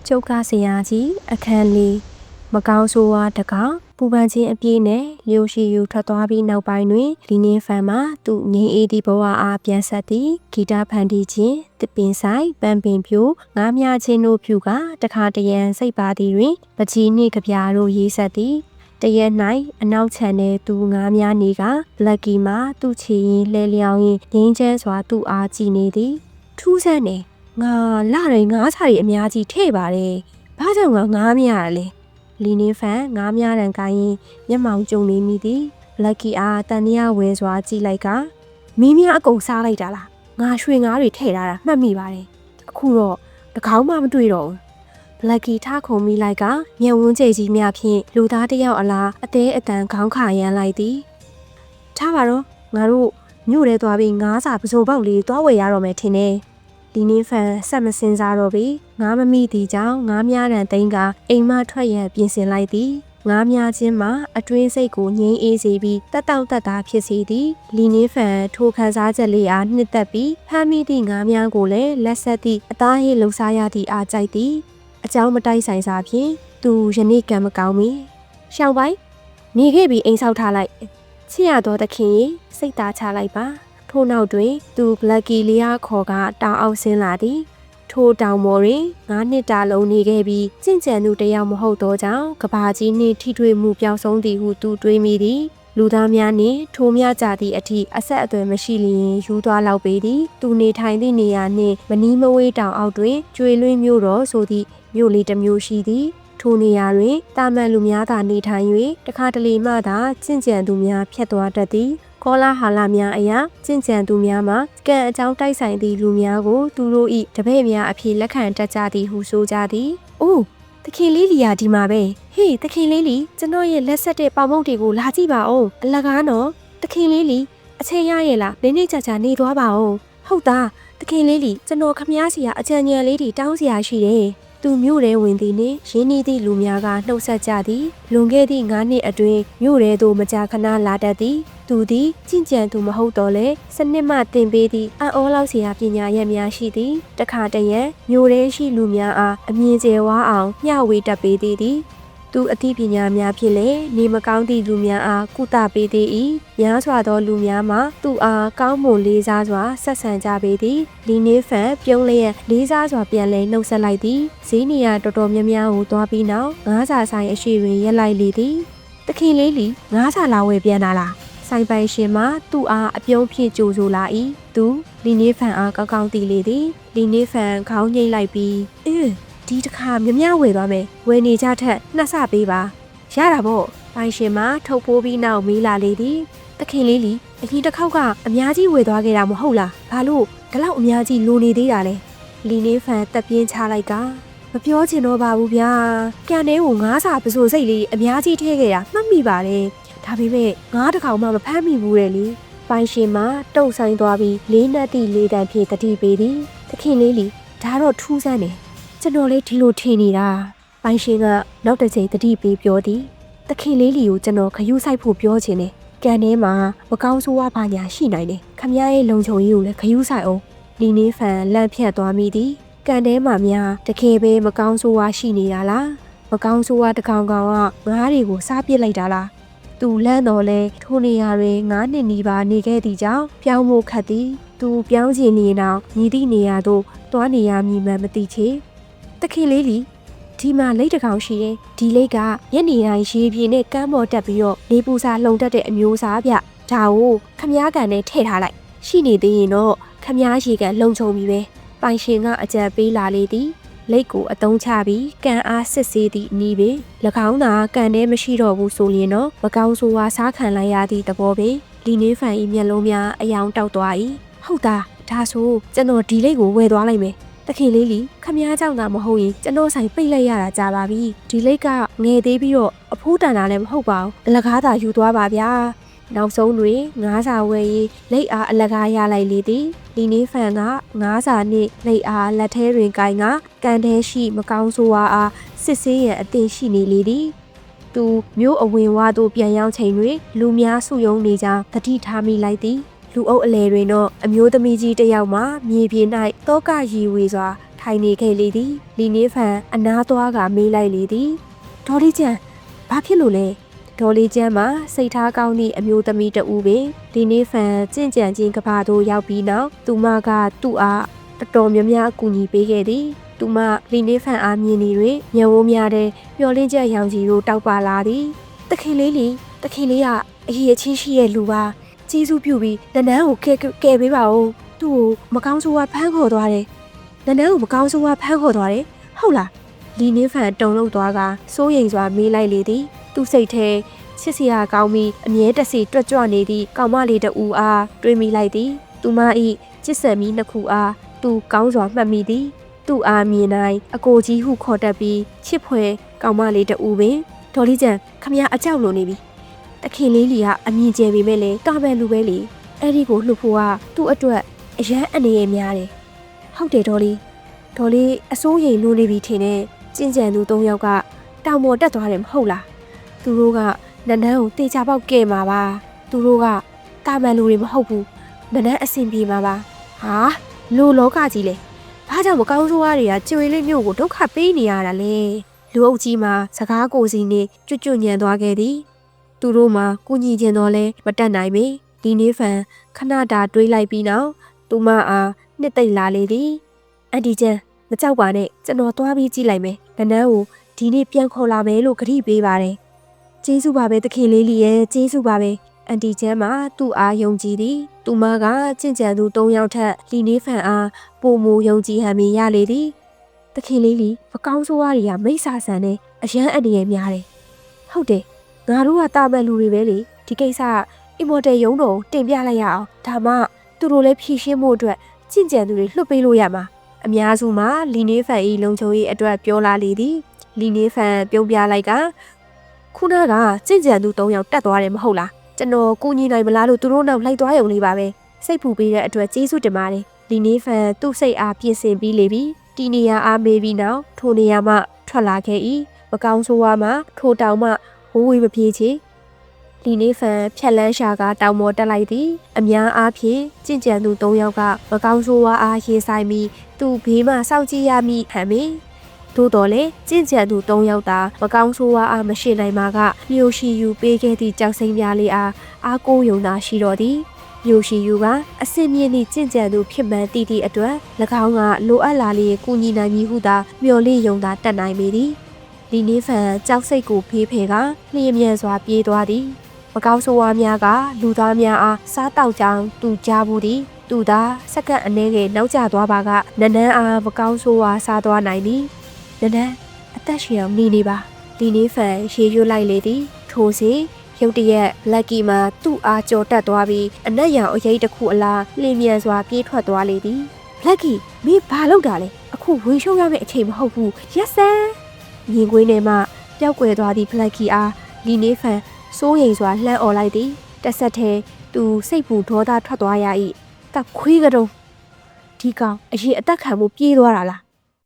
ကျုပ်ကဆရာကြီးအခန်းလေးမကောင်းဆိုးဝါးတကောင်ပူပန်ခြင်းအပြည့်နဲ့လျိုရှိယူထွက်သွားပြီးနောက်ပိုင်းတွင်လီနင်းဖန်မှသူ့ငင်းအေးသည့်ဘဝအားပြန်ဆက်သည်ဂီတဖန်တီးခြင်းတစ်ပင်ဆိုင်ပန်းပင်ဖြိုငါးမြချင်းတို့ဖြူကတခါတရံစိတ်ပါသည်တွင်ပကြီးနှင့်ကြပြားတို့ရေးဆက်သည်တရက်၌အနောက်ခြမ်းထဲသူငါးများနေကဘလက်ကီမှာသူ့ချီရင်လှဲလျောင်းရင်ငင်းချမ်းစွာသူ့အားကြည့်နေသည်ထူးဆန်းနေငါလာရင်ငါးချာရီအများကြီးထဲ့ပါတယ်ဘာကြောင့်ငါးများရလဲလီနင်းဖန်ငါးများတန်ကိုင်းရင်မျက်မှောင်ကျုံနေမိသည်ဘလက်ကီအားတန်တရားဝဲစွာကြည့်လိုက်ကမီးများအကုန်စားလိုက်တာလားငါရွှေငါးတွေထဲ့ထားတာမှတ်မိပါတယ်အခုတော့တကောင်းမှမတွေ့တော့ဘူးဘလက်ကီထခုံမိလိုက်ကမျက်ဝန်းကျဲကြီးများဖြင့်လူသားတစ်ယောက်အလားအသေးအတန်ခေါင်းခါရမ်းလိုက်သည်ထားပါတော့ငါတို့မြို့ထဲသွားပြီးငါးစာပစိုးပေါက်လေးသွားဝယ်ရတော့မယ်ထင်တယ်လီနင်းဖန်ဆက်မစင်စားတော့ပြီငါမမိသည်ကြောင့်ငါများတန်သိန်းကအိမ်မထွက်ရန်ပြင်ဆင်လိုက်သည်ငါများချင်းမှာအတွင်းစိတ်ကိုငြိမ်းအေးစေပြီးတက်တောက်တက်တာဖြစ်စေသည်လီနင်းဖန်ထိုခန်းစားချက်လေးအားနှစ်သက်ပြီးဖမ်းမိသည့်ငါများကိုလည်းလက်ဆက်သည့်အသားဟိလှုပ်ရှားရသည့်အားကြိုက်သည်အကြောင်းမတိုက်ဆိုင်စားဖြင့်သူယနေ့ကံမကောင်းမီရှောင်းပိုင်းနေခဲ့ပြီးအိမ်ဆောက်ထားလိုက်ချစ်ရသောသခင်ရေစိတ်သားချလိုက်ပါထို့နောက်တွင်သူဘလက်ကီလီယာခေါ်ကတောင်အောင်ဆင်းလာသည်ထိုတောင်ပေါ်တွင်9နှစ်တာလုံးနေခဲ့ပြီးကျင့်ကြံသူတယောက်မဟုတ်သောကြောင့်ကဘာကြီးနှင့်ထိတွေ့မှုပျောက်ဆုံးသည်ဟုသူတွေးမိသည်လူသားများနှင့်ထိုများကြသည့်အထိအဆက်အသွယ်မရှိလျင်ယူသွားလောက်ပေသည်သူနေထိုင်သည့်နေရာနှင့်မနီးမဝေးတောင်အောက်တွင်ကျွေလွင်းမြို့တော်ဆိုသည့်မြို့လေးတစ်မြို့ရှိသည်ထိုနေရာတွင်တာမန်လူများသာနေထိုင်၍တခါတလေမှသာကျင့်ကြံသူများဖြတ်သွားတတ်သည်ကောလာဟာလာများအရာကျင့်ကြံသူများမှာကံအကြောင်းတိုက်ဆိုင်သည့်လူများကိုသူတို့၏တပည့်များအဖြစ်လက်ခံတတ်ကြသည်ဟုဆိုကြသည်။အိုးသခင်လေးလီယာဒီမှာပဲ။ဟေးသခင်လေးလီကျွန်တော်ရဲ့လက်ဆက်တဲ့ပေါင်မုတ်တွေကိုလာကြည့်ပါဦး။အလကားနော်။သခင်လေးလီအချိန်ရရဲ့လားနေနေချာချာနေသွားပါဦး။ဟုတ်သားသခင်လေးလီကျွန်တော်ခမည်းစီကအကြံဉာဏ်လေးတွေတောင်းစရာရှိတယ်။သူမြို့ထဲဝင်သည်နှင့်ရင်းနှီးသည့်လူများကနှုတ်ဆက်ကြသည်လွန်ခဲ့သည့်9နှစ်အတွင်းမြို့ထဲသို့မကြာခဏလာတတ်သည်သူသည်ကျင့်ကြံသူမဟုတ်တော့လဲစနစ်မှတင်ပေးသည့်အံ့ဩလောက်စရာပညာရက်များရှိသည်တခါတရံမြို့ထဲရှိလူများအားအမြင်ကျယ်ဝါအောင်မျှဝေတတ်ပေးသည်သူအသိပညာများဖြင့်လည်းနေမကောင်းသည့်လူများအားကုသပေးသေး၏များစွာသောလူများမှာသူအားကောင်းမွန်လေးစားစွာဆက်ဆံကြပေသည်လီနင်းဖန်ပြုံးလျက်လေးစားစွာပြန်လဲနှုတ်ဆက်လိုက်သည်ဈေးနေရာတော်တော်များများကိုသွားပြီးနောက်ငါးစာဆိုင်အရှိတွင်ရက်လိုက်လေသည်သခင်လေးလီငါးစာလာဝယ်ပြန်လာလားဆိုင်ပိုင်ရှင်မှသူ့အားအပြုံးဖြင့်ကြိုဆိုလာ၏သူလီနင်းဖန်အားကောင်းကောင်းသိလေသည်လီနင်းဖန်ခေါင်းငိမ့်လိုက်ပြီးဒီတစ်ခါမြဝယ်သွားမယ်ဝယ်နေကြထက်နှစ်ဆပေးပါရတာပေါ့ပိုင်ရှင်မထုတ်ပိုးပြီးနောက်မေးလာလေသည်သခင်လေးလီအရင်တစ်ခေါက်ကအများကြီးဝယ်သွားခဲ့တာမဟုတ်လားဘာလို့ဒီလောက်အများကြီးလိုနေသေးတာလဲလီနင်းဖန်တက်ပြင်းချလိုက်ကမပြောချင်တော့ပါဘူးဗျာကန်ထဲကိုငါးစာပစိုးစိတ်လေးအများကြီးထည့်ခဲ့တာမှတ်မိပါတယ်ဒါပေမဲ့ငါးတစ်ခေါက်မှမဖမ်းမိဘူးတဲ့လေပိုင်ရှင်မတုတ်ဆိုင်သွားပြီးလေးနက်သည့်လေးတန်ဖြင့်တတိပေးသည်သခင်လေးလီဒါတော့ထူးဆန်းတယ်ကျွန်တော်လေးဒီလိုထင်နေတာပိုင်ရှင်ကနောက်တစ်ချိန်တတိပေးပြောသည်သခင်လေးလီကိုကျွန်တော်ခရူးဆိုင်ဖို့ပြောချင်တယ်ကန်ထဲမှာမကောင်းဆိုးဝါးပါညာရှိနိုင်တယ်ခမရရဲ့လုံခြုံရေးကိုလည်းခရူးဆိုင်အောင်လီနင်းဖန်လန့်ဖြတ်သွားမိသည်ကန်ထဲမှာများတကယ်ပဲမကောင်းဆိုးဝါးရှိနေတာလားမကောင်းဆိုးဝါးတစ်ကောင်ကောင်ကငါးတွေကိုစားပစ်လိုက်တာလားသူလန့်တော်လဲထိုနေရာတွင်9နှစ်နီးပါးနေခဲ့သည့်ကြောင့်ပြောင်းဖို့ခတ်သည်သူပြောင်းချင်နေတော့ညီသည့်နေရာသို့တွားနေရမည်မှမသိချေသခင်လေးလီဒီမှာလိတ်တစ်ကောင်ရှိတယ်ဒီလိတ်ကညနေတိုင်းရေပြင်းနဲ့ကမ်းပေါ်တက်ပြီးတော့နေပူစာလှုံတက်တဲ့အမျိုးစားဗျဒါကိုခမားကန်နဲ့ထည့်ထားလိုက်ရှိနေသေးရင်တော့ခမားရေကန်လုံချုံပြီးပဲပိုင်ရှင်ကအကြံပေးလာလေသည်လိတ်ကိုအတုံးချပြီးကန်အားစစ်ဆေးသည့်ဤပင်၎င်းသာကန်ထဲမရှိတော့ဘူးဆိုရင်တော့မကောင်းဆိုးဝါးစားခံလိုက်ရသည့်သဘောပဲလီနင်းဖန်၏မျက်လုံးများအယောင်တောက်သွား၏ဟုတ်သားဒါဆိုကျွန်တော်ဒီလိတ်ကိုဝယ်သွားလိုက်မယ်သခင်လေးလီခမားကြောင့်သာမဟုတ်ရင်ကျွန်တော်ဆိုင်ပိတ်လိုက်ရတာကြာပါပြီဒီလိတ်ကငယ်သေးပြီးတော့အဖိုးတန်တာလည်းမဟုတ်ပါဘူးအလကားသာယူသွားပါဗျာနောက်ဆုံးတွင်ငါးစာဝယ်ရေးလိတ်အားအလကားရလိုက်လေသည်လီနင်းဖန်ကငါးစာနှင့်လိတ်အားလက်ထဲတွင်ကိုင်ကကန်ထဲရှိမကောင်းဆိုးဝါးအားစစ်ဆေးရန်အသင့်ရှိနေလေသည်သူမျိုးအဝင်ဝါသို့ပြန်ရောက်ချိန်တွင်လူများစုယုံနေကြောင်းသတိထားမိလိုက်သည်လူအုပ်အလဲတွင်တော့အမျိုးသမီးကြီးတစ်ယောက်မှမြေပြင်၌တောကရီဝေစွာထ ထိုင်နေခဲ့လေသည်လီနေဖန်အနားသွားကမေးလိုက်လေသည်ဒေါ်လေးကျန်းဘာဖြစ်လို့လဲဒေါ်လေးကျန်းမှာစိတ်ထားကောင်းသည့်အမျိုးသမီးတဦးပင်လီနေဖန်ကြင့်ကြံခြင်းကဘာသို့ရောက်ပြီးနောက်သူမကသူ့အားတော်တော်များများအကူအညီပေးခဲ့သည်သူမလီနေဖန်အားမြင်နေတွင်မျက်ဝန်းများတဲ့မျောလင်းချက်ရောင်ကြီးတို့တောက်ပါလာသည်တခင်လေးကအရေးအချင်းရှိရဲ့လူပါကျေးဇူးပြုပြီးနန်းကိုကဲပေးပါဦးသူ့ကိုမကောင်းဆိုးဝါဖမ်းခေါ်သွားတယ်နန်းကိုမကောင်းဆိုးဝါဖမ်းခေါ်သွားတယ်ဟုတ်လားလီနေဖန်တုံလို့သွားကစိုးရိမ်စွာမေးလိုက်လေသည်သူ့စိတ်ထဲချစ်စရာကောင်းပြီးအမြဲတစေတွက်ကြွနေသည့်ကောင်မလေးတဦးအားတွေးမိလိုက်သည်သူမ၏ချစ်ဆက်မီနှစ်ခုအားသူကောင်းစွာမှတ်မိသည်သူ့အားမြင်တိုင်းအကိုကြီးဟုခေါ်တတ်ပြီးချစ်ဖွယ်ကောင်မလေးတဦးပင်ဒေါ်လေးကျန်ခမရအကြောက်လို့နေပြီတခင်လေးလီကအမြင်ကျဲပေမဲ့လေကားပဲလူပဲလေအဲ့ဒီကိုလှုပ်ဖို့ကသူ့အတွက်အရန်အနေရများတယ်ဟုတ်တယ်ဒေါ်လေးအစိုးရိမ်လို့နေပြီထင်တဲ့ကျင့်ကြံသူ၃ယောက်ကတောင်ပေါ်တက်သွားတယ်မဟုတ်လားသူတို့ကနန်းကိုတေချာပေါက်ကဲမှာပါသူတို့ကတာမန်လူတွေမဟုတ်ဘူးနန်းအဆင်ပြေမှာပါဟာလူလောကကြီးလေဘာကြောင့်မကောင်းဆိုးရတွေကကျွေလေးမျိုးကိုဒုက္ခပေးနေရတာလဲလူအုပ်ကြီးမှာစကားကိုစီနေကျွညံသွားခဲ့သည်သူတို့မှာကုညီခြင်းတော့လဲမတက်နိုင်ပေဒီနေဖန်ခဏတာတွေးလိုက်ပြီးနောက်သူမအားနှစ်သိမ့်လာလေသည်အန်တီကျန်မကြောက်ပါနဲ့ကျွန်တော်သွားပြီးကြည့်လိုက်မယ်နန်းကိုဒီနေ့ပြန်ခေါ်လာမယ်လို့ကတိပေးပါတယ်ကျေးဇူးပါပဲတခင်လေးလီရဲ့ကျေးဇူးပါပဲအန်တီကျန်းမှာသူ့အားယုံကြည်သည်သူမကကြင့်ကြံသူ၃ယောက်ထက်လီနေဖန်အားပုံမူယုံကြည်ဟန်မြင်ရလေသည်တခင်လေးလီမကောင်းဆိုးရတွေကမိစ္ဆာဆန်နဲ့အရန်အနေရများတယ်ဟုတ်တယ်ငါတို့ကတာမန်လူတွေပဲလေဒီကိစ္စအင်မော်တယ်ရုံးတော်တင်ပြလိုက်ရအောင်ဒါမှသူတို့လည်းဖြည့်ရှင်းမှုအတွက်ကြင့်ကြံသူတွေလွှတ်ပေးလို့ရမှာအများစုမှာလီနေဖန်၏လုံခြုံရေးအတွက်ပြောလာလေသည်လီနေဖန်ပြုံးပြလိုက်ကခုနကကြင့်ကြံသူ၃ယောက်တက်သွားတယ်မဟုတ်လားကျွန်တော်ကိုညီနိုင်မလားလို့သူတို့နောက်လိုက်သွားရုံလေးပါပဲစိတ်ပူပေးတဲ့အတွက်ကျေးဇူးတင်ပါတယ်လီနေဖန်သူ့စိတ်အားပြင်ဆင်ပြီးလေပြီတီနေရအားမေးပြီးနောက်ထိုနေရာမှထွက်လာခဲ့၏မကောင်းဆိုးဝါမှထိုတောင်မှဝဝေးမပြေချေလီနေဖန်ဖြက်လန်းရှာကတောင်ပေါ်တက်လိုက်သည်အများအားဖြင့်ကြင့်ကြံသူ၃ယောက်ကမကောင်းဆိုးဝါအားရေးဆိုင်ပြီးသူ့ဘေးမှစောင့်ကြည့်ရမိဟန်မင်းသို့တော်လည်းကြင့်ကြံသူ၃ယောက်သာမကောင်းဆိုးဝါအားမရှိနိုင်မှာကမြို့ရှိယူပေးခဲ့သည့်ကြောက်စိမ့်ပြားလေးအားကိုးယုံသာရှိတော်သည်မြို့ရှိယူကအစင်မြင့်သည့်ကြင့်ကြံသူဖြစ်မှန်တည်သည့်အတွက်၎င်းကလိုအပ်လာလေကူညီနိုင်မည်ဟုသာမျှော်လင့်ယုံသာတတ်နိုင်ပေသည်ဒီနေဖန်ကြောက်စိတ်ကိုဖေးဖယ်ကလျင်မြန်စွာပြေးသွားသည်မကောင်းဆိုးဝါများကလူသားများအားစားတောက်ကြောင်းသူကြားဘူးသည်သူသာစက္ကန့်အနည်းငယ်နောက်ကျသွားပါကနန်းအားမကောင်းဆိုးဝါစားသွားနိုင်သည်နန်းအသက်ရှင်အောင်နေပါဒီနေဖန်ရေရွတ်လိုက်လေသည်ထိုစဉ်ရုတ်တရက်လက်ကီမှာသူ့အားကြော်တက်သွားပြီးအနက်ရောင်အရေးတစ်ခုအလားလင်းမြန်စွာပြေးထွက်သွားလေသည်လက်ကီမင်းဘာလုပ်တာလဲအခုဝေရှုံးရမယ့်အချိန်မဟုတ်ဘူးရက်စမ်းမြင်ကွင်းထဲမှပျောက်ကွယ်သွားသည့်ဖလက်ကီအားလီနေဖန်စိုးရိမ်စွာလှမ်းអော်လိုက်သည်တစ်ဆက်တည်းသူစိတ်ပူဒေါသထွက်သွားရ၏တခွေးကတုံးဒီကောင်အရင်အသက်ခံမှုပြေးသွားတာလား